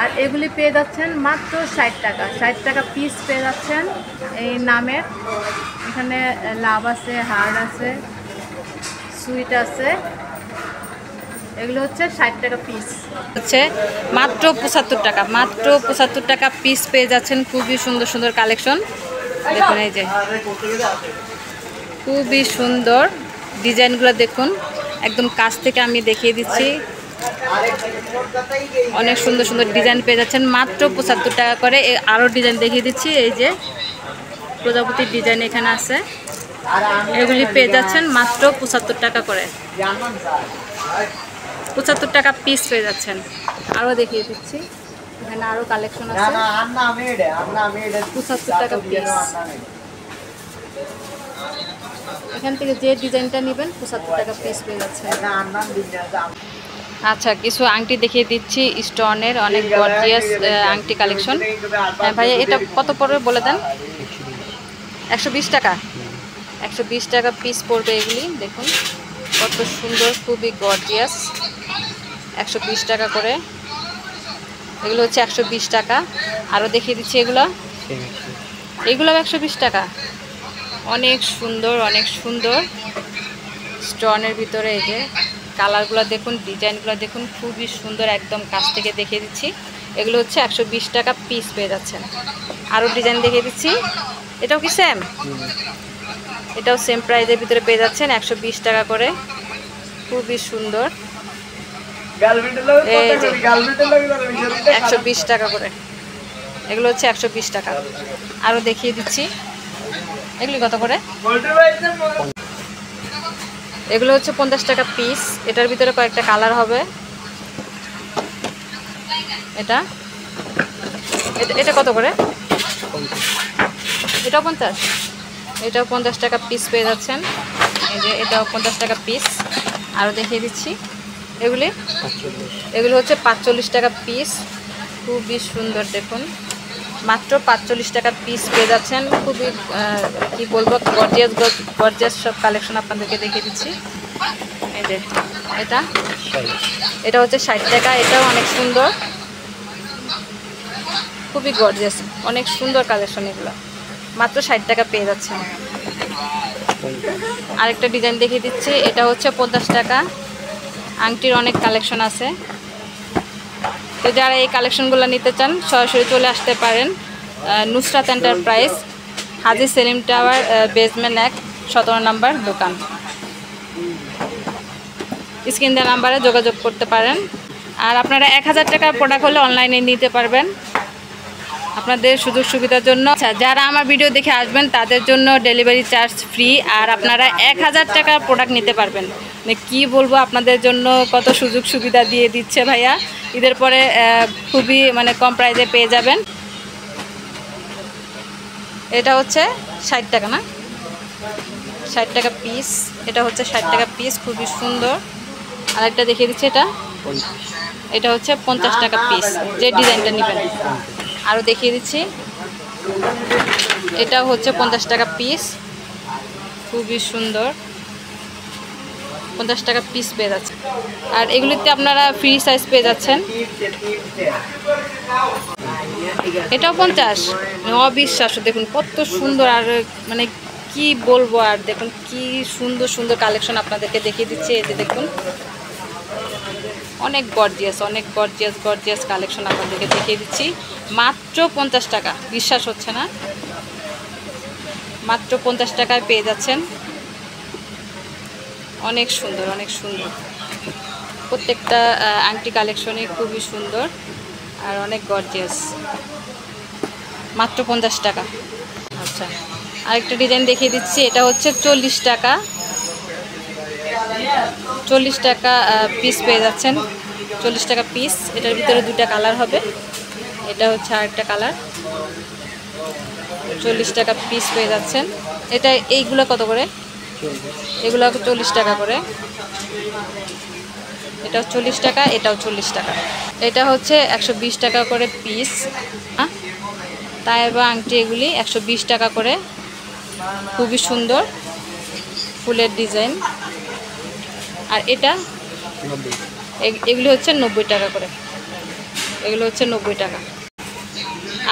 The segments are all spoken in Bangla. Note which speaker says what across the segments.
Speaker 1: আর এগুলি পেয়ে যাচ্ছেন মাত্র 60 টাকা। 60 টাকা পিস পেয়ে যাচ্ছেন এই নামের। এখানে লাভ আছে, হার্ড আছে, সুইট আছে। এগুলো হচ্ছে 60 টাকা পিস, হচ্ছে মাত্র 75 টাকা। মাত্র 75 টাকা পিস পেয়ে যাচ্ছেন। খুবই সুন্দর সুন্দর কালেকশন দেখুন। এই যে খুবই সুন্দর ডিজাইনগুলো দেখুন, একদম কাছ থেকে আমি দেখিয়ে দিচ্ছি। অনেক সুন্দর সুন্দর ডিজাইন পেয়ে যাচ্ছেন মাত্র 75 টাকা করে। আরও ডিজাইন দেখিয়ে দিচ্ছি। এই যে প্রজাপতির ডিজাইন এখানে আছে, এগুলি পেয়ে যাচ্ছেন মাত্র 75 টাকা করে। 75 টাকা পিস পেয়ে যাচ্ছেন। আরও দেখিয়ে দিচ্ছি, এখানে আরও কালেকশন আছে। 75 টাকা পিস। এখান থেকে যে ডিজাইনটা নেবেন 75 টাকা পিস পেয়ে যাচ্ছেন। আচ্ছা, কিছু আংটি দেখিয়ে দিচ্ছি স্টোনের, অনেক গর্জিয়াস আংটি কালেকশন। হ্যাঁ ভাইয়া, এটা কত পড়বে বলে দেন। 120 টাকা। 120 টাকা পিস পড়বে এগুলি। দেখুন কত সুন্দর, খুবই গর্জিয়াস। 120 টাকা করে এগুলো হচ্ছে 120 টাকা। আরও দেখিয়ে দিচ্ছি এগুলো 120 টাকা। অনেক সুন্দর, অনেক সুন্দর স্টোনের ভিতরে। এই যে কালারগুলো দেখুন, ডিজাইনগুলো দেখুন, খুবই সুন্দর। একদম কাছ থেকে দেখিয়ে দিচ্ছি। এগুলো হচ্ছে 120 টাকা পিস পেয়ে যাচ্ছেন। আরও ডিজাইন দেখিয়ে দিচ্ছি। এটাও কি সেম? এটাও সেম প্রাইজের ভিতরে পেয়ে যাচ্ছেন 120 টাকা করে। খুবই সুন্দর। 120 টাকা করে এগুলো হচ্ছে 120 টাকা। আরও দেখিয়ে দিচ্ছি এগুলি কত করে। এগুলো হচ্ছে 50 টাকা পিস। এটার ভিতরে কয়েকটা কালার হবে। এটা এটা কত করে? এটাও 50। এটাও 50 টাকা পিস পেয়ে যাচ্ছেন। এই যে এটাও 50 টাকা পিস। আরও দেখিয়ে দিচ্ছি এগুলো হচ্ছে 45 টাকা পিস। খুবই সুন্দর দেখুন, মাত্র 45 টাকা পিস পেয়ে যাচ্ছেন। খুবই কি বলবো, গর্জিয়াস সব কালেকশন আপনাদেরকে দেখিয়ে দিচ্ছি। এই যে এটা হচ্ছে 60 টাকা। এটাও অনেক সুন্দর, খুবই গর্জিয়াস, অনেক সুন্দর কালেকশন। এগুলো মাত্র 60 টাকা পেয়ে যাচ্ছেন। আরেকটা ডিজাইন দেখিয়ে দিচ্ছি। এটা হচ্ছে 50 টাকা। আংটির অনেক কালেকশন আছে। তো যারা এই কালেকশনগুলো নিতে চান সরাসরি চলে আসতে পারেন নুসরাত এন্টারপ্রাইজ, হাজি সেলিম টাওয়ার, বেসমেন্ট 1, 17 নম্বর দোকান। স্ক্রিন দেওয়া নাম্বারে যোগাযোগ করতে পারেন। আর আপনারা 1000 টাকার প্রোডাক্ট হলে অনলাইনে নিতে পারবেন আপনাদের সুযোগ সুবিধার জন্য। আচ্ছা, যারা আমার ভিডিও দেখে আসবেন তাদের জন্য ডেলিভারি চার্জ ফ্রি। আর আপনারা 1000 টাকার প্রোডাক্ট নিতে পারবেন। মানে কী বলবো, আপনাদের জন্য কত সুযোগ সুবিধা দিয়ে দিচ্ছে ভাইয়া। ঈদের পরে খুবই মানে কম প্রাইসে পেয়ে যাবেন। এটা হচ্ছে 60 টাকা না, 60 টাকা পিস। এটা হচ্ছে 60 টাকা পিস, খুবই সুন্দর। আরেকটা দেখিয়ে দিচ্ছি, এটা হচ্ছে 50 টাকা পিস, যে ডিজাইনটা নেবেন। আরও দেখিয়ে দিচ্ছি, এটা হচ্ছে 50 টাকা পিস, খুবই সুন্দর। 50 টাকা পিস পেয়ে যাচ্ছে। আর এগুলিতে আপনারা ফ্রি সাইজ পেয়ে যাচ্ছেন। এটাও 50। অবিশ্বাস্য, দেখুন কত সুন্দর। আর মানে কি বলবো, আর দেখুন কি সুন্দর সুন্দর কালেকশন আপনাদেরকে দেখিয়ে দিচ্ছে। এই যে দেখুন, অনেক গর্জিয়াস কালেকশন আপনাদেরকে দেখিয়ে দিচ্ছি মাত্র 50 টাকা। বিশ্বাস হচ্ছে না, মাত্র 50 টাকায় পেয়ে যাচ্ছেন। অনেক সুন্দর, অনেক সুন্দর। প্রত্যেকটা আংটি কালেকশনই খুবই সুন্দর আর অনেক গর্জিয়াস। মাত্র 50 টাকা। আচ্ছা, আরেকটা ডিজাইন দেখিয়ে দিচ্ছি। এটা হচ্ছে 40 টাকা। 40 টাকা পিস পেয়ে যাচ্ছেন। 40 টাকা পিস। এটার ভিতরে দুটা কালার হবে। এটা হচ্ছে আরেকটা কালার। 40 টাকা পিস পেয়ে যাচ্ছেন। এটা এইগুলো কত করে? এগুলো 40 টাকা করে। এটাও 40 টাকা, এটাও 40 টাকা। এটা হচ্ছে 120 টাকা করে পিস। তাই বা আংটি এগুলি 120 টাকা করে। খুবই সুন্দর ফুলের ডিজাইন। আর এটা এগুলি হচ্ছে 90 টাকা করে। এগুলো হচ্ছে 90 টাকা।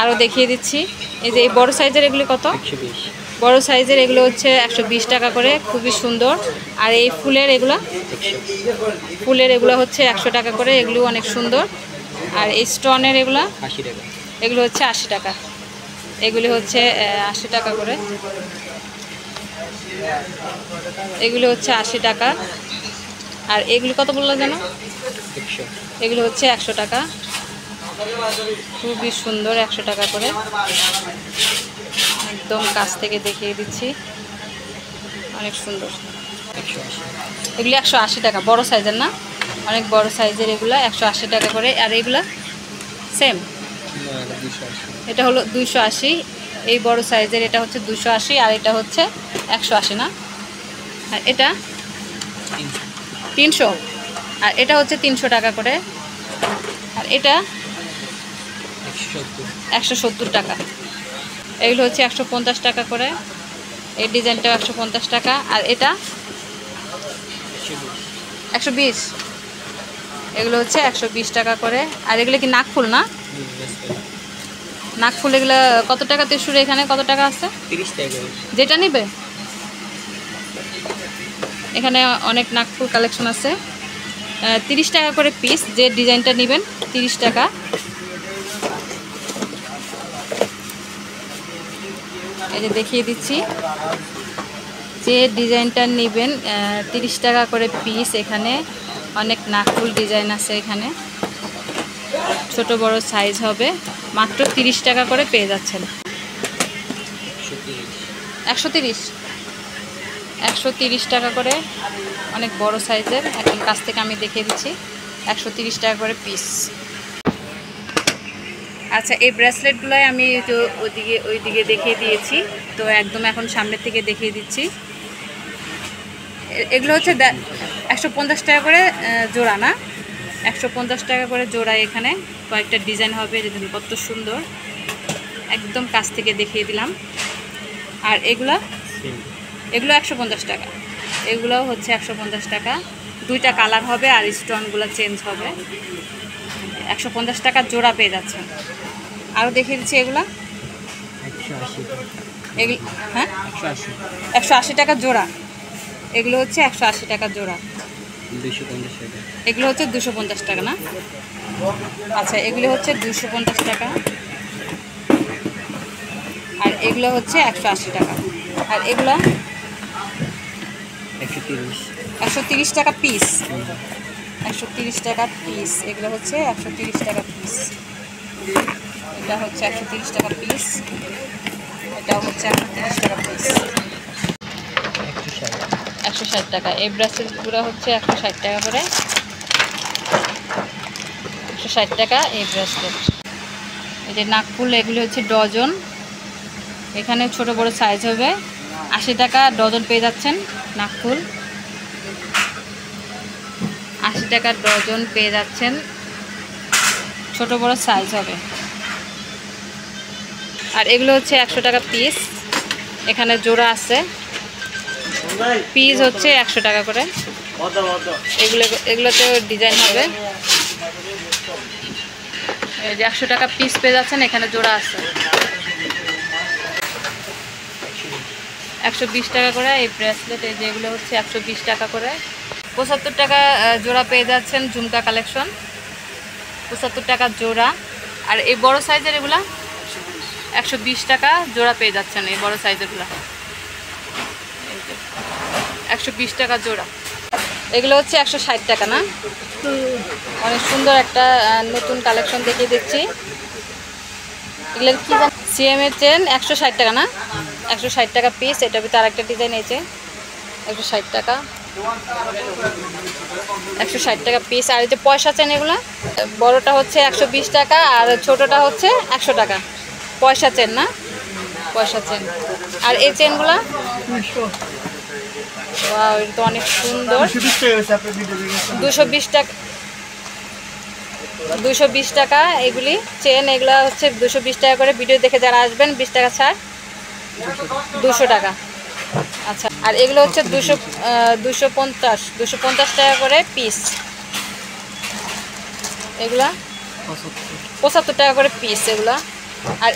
Speaker 1: আরও দেখিয়ে দিচ্ছি, এই যে এই বড় সাইজের এগুলি কত? বড় সাইজের এগুলো হচ্ছে 120 টাকা করে, খুবই সুন্দর। আর এই ফুলের এগুলো হচ্ছে 100 টাকা করে, এগুলো অনেক সুন্দর। আর এই স্টোনের এগুলো
Speaker 2: 80 টাকা,
Speaker 1: এগুলো হচ্ছে 80 টাকা, এগুলি হচ্ছে 80 টাকা করে, এগুলো হচ্ছে 80 টাকা। আর এগুলি কত বললো যেন?
Speaker 2: 100।
Speaker 1: এগুলো হচ্ছে 100 টাকা, খুবই সুন্দর, 100 টাকা করে। একদম কাছ থেকে দেখিয়ে দিচ্ছি, অনেক সুন্দর।
Speaker 2: 180।
Speaker 1: এগুলি 180 টাকা, বড় সাইজের না, অনেক বড় সাইজের, এগুলো 180 টাকা করে। আর এগুলো সেম,
Speaker 2: না, এটা 280।
Speaker 1: এটা হলো 280, এই বড় সাইজের এটা হচ্ছে 280, আর এটা হচ্ছে 180 না। আর এটা 300, আর এটা হচ্ছে 300 টাকা করে। আর এটা
Speaker 2: 170।
Speaker 1: 170 টাকা, এগুলো হচ্ছে 150 টাকা করে, এই ডিজাইনটাও 150 টাকা। আর এটা 120, এগুলো হচ্ছে 120 টাকা করে। আর এগুলো কি নাকফুল না? নাকফুল এগুলো কত টাকাতে শুরু? এখানে কত টাকা আছে?
Speaker 2: 30 টাকা।
Speaker 1: যেটা নিবে, এখানে অনেক নাকফুল কালেকশন আছে। 30 টাকা করে পিস, যে ডিজাইনটা নেবেন 30 টাকা। এই যে দেখিয়ে দিচ্ছি, যে ডিজাইনটা নেবেন 30 টাকা করে পিস। এখানে অনেক নাকফুল ডিজাইন আছে, এখানে ছোট বড় সাইজ হবে, মাত্র 30 টাকা করে পেয়ে যাচ্ছেন। 130 টাকা করে, অনেক বড় সাইজের, একদম কাছ থেকে আমি দেখিয়ে দিচ্ছি, 130 টাকা করে পিস। আচ্ছা, এই ব্রেসলেটগুলোই আমি তো ওইদিকে দেখিয়ে দিয়েছি, তো একদম এখন সামনের থেকে দেখিয়ে দিচ্ছি। এগুলো হচ্ছে 150 টাকা করে জোড়া না, 150 টাকা করে জোড়া। এখানে কয়েকটা ডিজাইন হবে, যেদিন কত সুন্দর, একদম কাছ থেকে দেখিয়ে দিলাম। আর এগুলো 150 টাকা, এগুলোও হচ্ছে 150 টাকা, দুইটা কালার হবে, আর স্টোনগুলো চেঞ্জ হবে। 150 টাকা জোড়া পেয়ে যাচ্ছেন। আরও দেখিয়ে দিচ্ছি এগুলো,
Speaker 2: 180।
Speaker 1: এগুলো হ্যাঁ
Speaker 2: 180।
Speaker 1: 180 টাকা জোড়া, এগুলো হচ্ছে 180 টাকা জোড়া।
Speaker 2: 250 টাকা।
Speaker 1: এগুলো হচ্ছে 250 টাকা না? আচ্ছা, এগুলো হচ্ছে 250 টাকা, আর এগুলো হচ্ছে 180 টাকা। আর এগুলো
Speaker 2: 130।
Speaker 1: 130 টাকা পিস, 130 টাকা পিস, এগুলো হচ্ছে 130 টাকা পিস। এটা হচ্ছে 130 টাকা পিস, এটাও হচ্ছে 130 টাকা পিস। 160 টাকা, এই ব্রেসলেটগুলো হচ্ছে 160 টাকা করে, 160 টাকা এই ব্রেসলেট। এই যে নাকফুল, এগুলো হচ্ছে ডজন, এখানে ছোট বড় সাইজ হবে, 80 টাকা ডজন পেয়ে যাচ্ছেন। নাকফুল 80 টাকা ডজন পেয়ে যাচ্ছেন, ছোট বড় সাইজ হবে। আর এগুলো হচ্ছে 100 টাকা পিস, এখানে জোড়া আছে, পিস হচ্ছে 100 টাকা করে। এগুলোতে ডিজাইন হবে, এই যে 100 টাকা পিস পেয়ে যাচ্ছেন, এখানে জোড়া আছে। 120 টাকা করে এই ব্রেসলেট, এই যে এগুলো হচ্ছে 120 টাকা করে। 75 টাকা জোড়া পেয়ে যাচ্ছেন ঝুমকা কালেকশন, 75 টাকা জোড়া। আর এই বড় সাইজের এগুলা 120 টাকা জোড়া পেয়ে যাচ্ছেন, এই বড় সাইজেরগুলো 120 টাকা জোড়া। এগুলো হচ্ছে 160 টাকা না? অনেক সুন্দর একটা নতুন কালেকশন দেখিয়ে দিচ্ছি। এগুলোর কি সিএমের চেন 160 টাকা না? 160 টাকা পিস, এটা ভিতরে আরেকটা ডিজাইন এসে 160 টাকা, 160 টাকা পিস। আর এই যে পয়সা চেন, এগুলো বড়টা হচ্ছে 120 টাকা, আর ছোটটা হচ্ছে 100 টাকা। পয়সা চেন না? পয়সা চেন। আর এই চেনগুলো ওয়াও, এটা তো অনেক সুন্দর। 220 টাকা, 220 টাকা এগুলি চেন, এগুলো হচ্ছে 220 টাকা করে। ভিডিও দেখে যারা আসবেন 20 টাকা ছাড়, 200 টাকা। আচ্ছা, আর এগুলো হচ্ছে 250 টাকা করে পিস। এগুলা
Speaker 2: 75
Speaker 1: 75 টাকা করে পিস এগুলো। আর